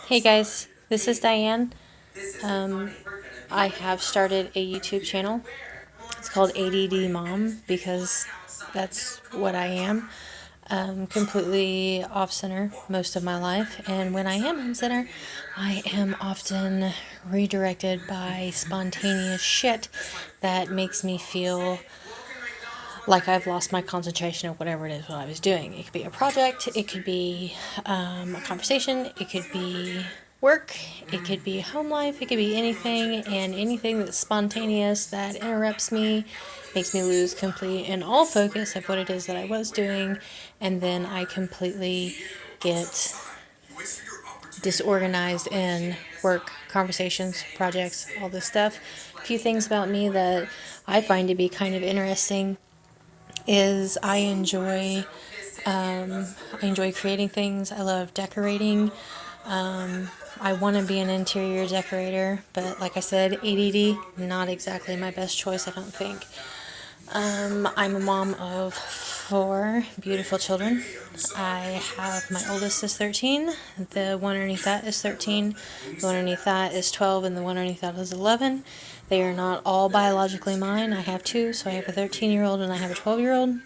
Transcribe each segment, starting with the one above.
Hey guys, this is Diane. Um, I have started a YouTube channel. It's called ADD Mom because that's what I am. Completely off center most of my life, and when I am on center, I am often redirected by spontaneous shit that makes me feel like I've lost my concentration of whatever it is what I was doing. It could be a project, it could be a conversation, it could be work, it could be home life, it could be anything, and anything that's spontaneous that interrupts me makes me lose complete and all focus of what it is that I was doing, and then I completely get disorganized in work, conversations, projects, all this stuff. A few things about me that I find to be kind of interesting is I enjoy creating things. I love decorating. I want to be an interior decorator, but like I said, ADD, not exactly my best choice, I don't think. I'm a mom of four beautiful children. I have my oldest is 13, the one underneath that is 13, the one underneath that is 12, and the one underneath that is 11. They are not all biologically mine. I have two, so I have a 13-year-old and I have a 12-year-old.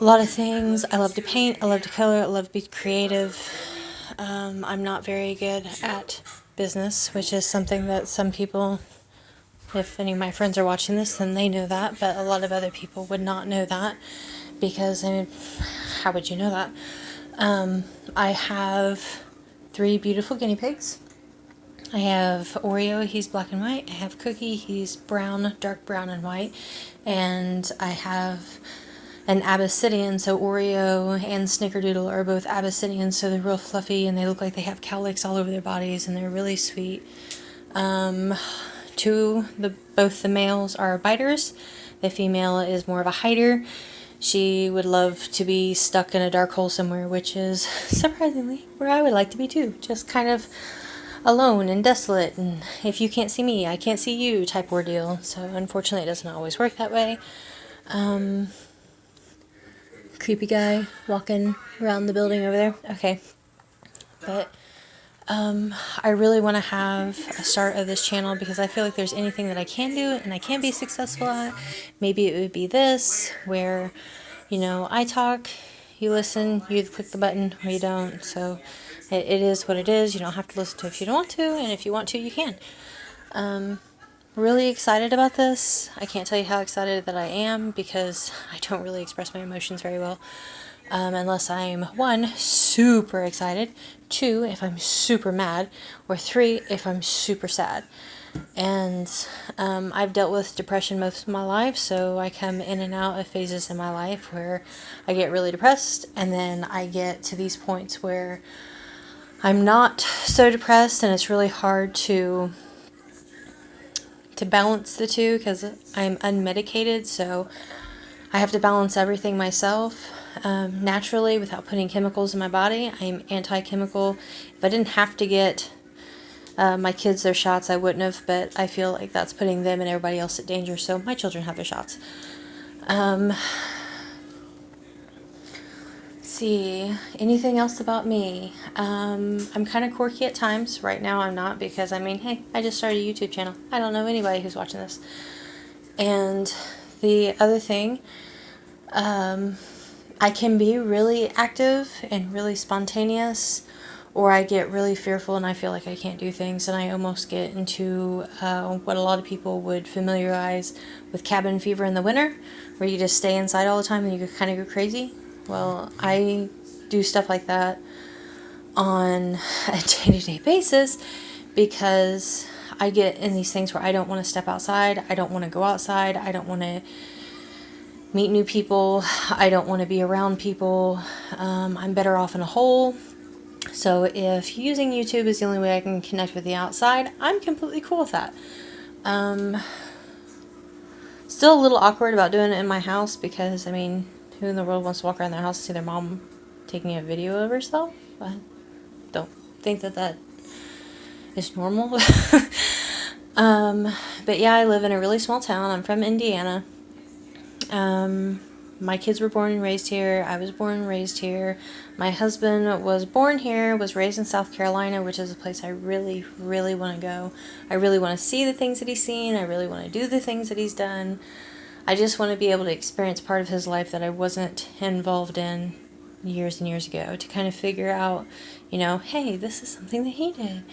A lot of things. I love to paint, I love to color, I love to be creative. I'm not very good at business, which is something that some people, if any of my friends are watching this, then they know that, but a lot of other people would not know that because, I mean, how would you know that? I have three beautiful guinea pigs. I have Oreo, he's black and white. I have Cookie, he's brown, dark brown and white. And I have an Abyssinian, so Oreo and Snickerdoodle are both Abyssinians, so they're real fluffy and they look like they have cowlicks all over their bodies and they're really sweet. Both the males are biters. The female is more of a hider. She would love to be stuck in a dark hole somewhere, which is surprisingly where I would like to be too. Just kind of alone and desolate, and if you can't see me, I can't see you type ordeal. So unfortunately, it doesn't always work that way. Creepy guy walking around the building over there. Okay, but I really want to have a start of this channel because I feel like there's anything that I can do and I can be successful at. Maybe it would be this, where, I talk, you listen, you click the button, or you don't. So it is what it is. You don't have to listen to it if you don't want to, and if you want to, you can. Really excited about this. I can't tell you how excited that I am because I don't really express my emotions very well. Unless I'm, one, super excited, two, if I'm super mad, or three, if I'm super sad. And I've dealt with depression most of my life, so I come in and out of phases in my life where I get really depressed, and then I get to these points where I'm not so depressed, and it's really hard to balance the two because I'm unmedicated, so I have to balance everything myself naturally without putting chemicals in my body. I'm anti-chemical. If I didn't have to get my kids their shots, I wouldn't have, but I feel like that's putting them and everybody else at danger, so my children have their shots. See, anything else about me? I'm kind of quirky at times. Right now I'm not because, hey, I just started a YouTube channel. I don't know anybody who's watching this. And the other thing, I can be really active and really spontaneous, or I get really fearful and I feel like I can't do things, and I almost get into what a lot of people would familiarize with cabin fever in the winter, where you just stay inside all the time and you kind of go crazy. Well, I do stuff like that on a day-to-day basis because I get in these things where I don't want to step outside, I don't want to go outside, I don't want to meet new people, I don't want to be around people. I'm better off in a hole. So if using YouTube is the only way I can connect with the outside, I'm completely cool with that. Still a little awkward about doing it in my house because, who in the world wants to walk around their house and see their mom taking a video of herself? I don't think that is normal. But yeah, I live in a really small town. I'm from Indiana. My kids were born and raised here. I was born and raised here. My husband was born here, was raised in South Carolina, which is a place I really, really want to go. I really want to see the things that he's seen. I really want to do the things that he's done. I just want to be able to experience part of his life that I wasn't involved in years and years ago, to kind of figure out, hey, this is something that he did.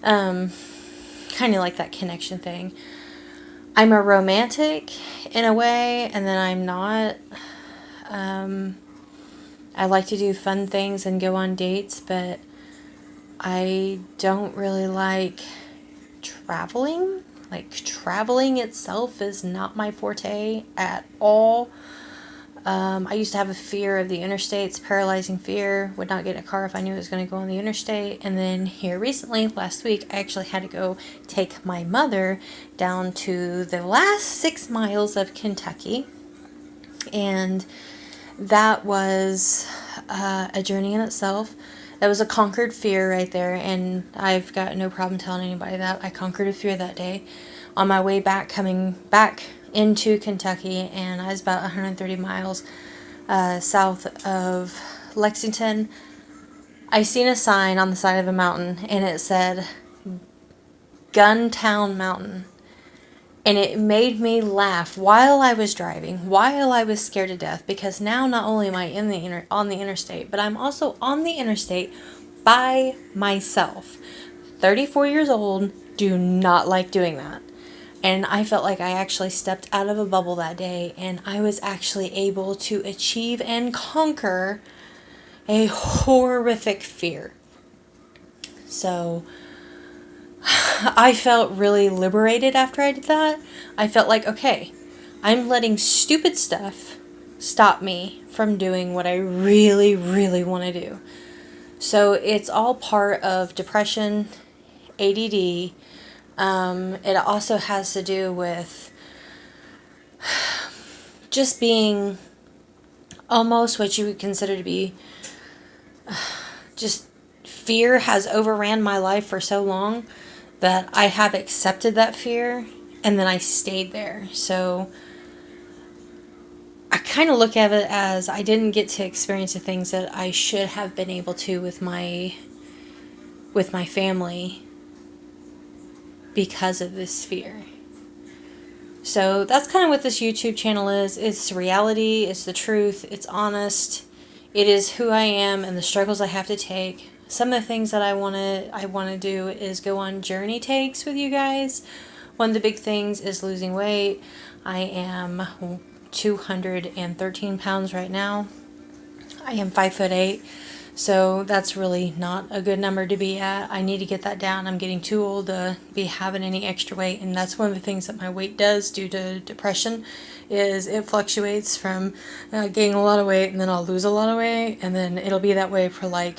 Kind of like that connection thing. I'm a romantic in a way, and then I'm not. I like to do fun things and go on dates, but I don't really like traveling. Like, traveling itself is not my forte at all. I used to have a fear of the interstates, paralyzing fear. Would not get in a car if I knew it was going to go on the interstate. And then here recently, last week, I actually had to go take my mother down to the last 6 miles of Kentucky. And that was a journey in itself. That was a conquered fear right there. And I've got no problem telling anybody that. I conquered a fear that day. On my way back, coming back into Kentucky, and I was about 130 miles south of Lexington. I seen a sign on the side of a mountain, and it said Guntown Mountain. And it made me laugh while I was driving, while I was scared to death, because now not only am I on the interstate, but I'm also on the interstate by myself. 34 years old, do not like doing that. And I felt like I actually stepped out of a bubble that day, and I was actually able to achieve and conquer a horrific fear. So I felt really liberated after I did that. I felt like, okay, I'm letting stupid stuff stop me from doing what I really, really want to do. So it's all part of depression, ADD. It also has to do with just being almost what you would consider to be just fear has overran my life for so long that I have accepted that fear, and then I stayed there. So I kind of look at it as I didn't get to experience the things that I should have been able to with my family because of this fear. So that's kind of what this YouTube channel is. It's reality, it's the truth, it's honest. It is who I am and the struggles I have to take. Some of the things that I want to do is go on journey takes with you guys. One of the big things is losing weight. I am 213 pounds right now. I am 5'8", so that's really not a good number to be at. I need to get that down. I'm getting too old to be having any extra weight, and that's one of the things that my weight does due to depression, is it fluctuates from gaining a lot of weight, and then I'll lose a lot of weight, and then it'll be that way for like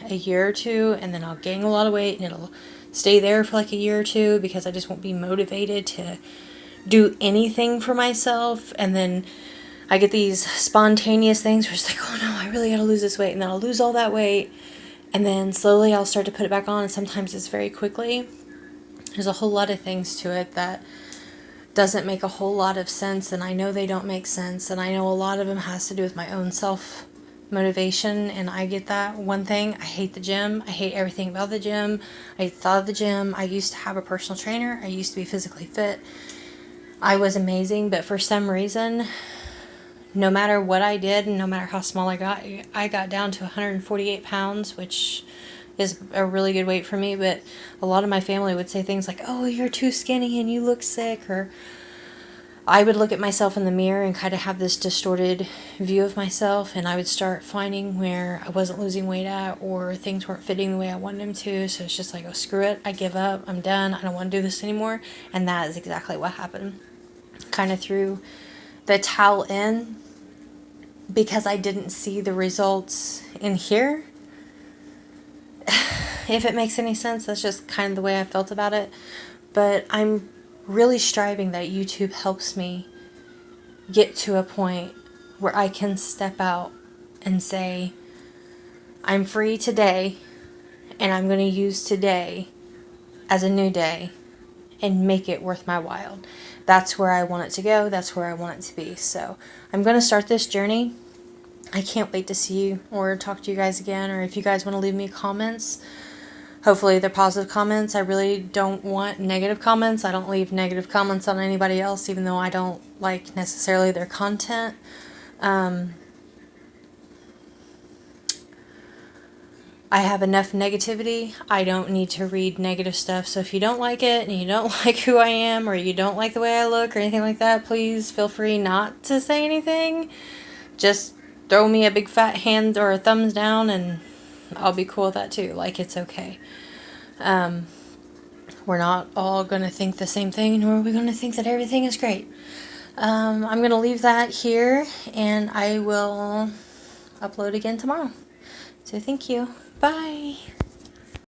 a year or two, and then I'll gain a lot of weight, and it'll stay there for like a year or two because I just won't be motivated to do anything for myself. And then I get these spontaneous things where it's like, oh no, I really gotta lose this weight, and then I'll lose all that weight, and then slowly I'll start to put it back on, and sometimes it's very quickly. There's a whole lot of things to it that doesn't make a whole lot of sense, and I know they don't make sense, and I know a lot of them has to do with my own self motivation, and I get that. One thing, I hate the gym. I hate everything about the gym. I hate the thought of the gym. I used to have a personal trainer. I used to be physically fit. I was amazing, but for some reason, no matter what I did and no matter how small I got down to 148 pounds, which is a really good weight for me, but a lot of my family would say things like, oh, you're too skinny and you look sick, or I would look at myself in the mirror and kind of have this distorted view of myself, and I would start finding where I wasn't losing weight at, or things weren't fitting the way I wanted them to. So it's just like, oh, screw it. I give up. I'm done. I don't want to do this anymore. And that is exactly what happened. Kind of threw the towel in because I didn't see the results in here. If it makes any sense, that's just kind of the way I felt about it. But I'm really striving that YouTube helps me get to a point where I can step out and say, I'm free today, and I'm going to use today as a new day and make it worth my while. that's where I want it to go. That's where I want it to be. So I'm going to start this journey. I can't wait to see you or talk to you guys again, or if you guys want to leave me comments. Hopefully they're positive comments. I really don't want negative comments. I don't leave negative comments on anybody else, even though I don't like necessarily their content. I have enough negativity. I don't need to read negative stuff. So if you don't like it and you don't like who I am, or you don't like the way I look or anything like that, please feel free not to say anything. Just throw me a big fat hand or a thumbs down and I'll be cool with that too. Like, it's okay. We're not all going to think the same thing, nor are we going to think that everything is great. I'm going to leave that here, and I will upload again tomorrow. So thank you. Bye.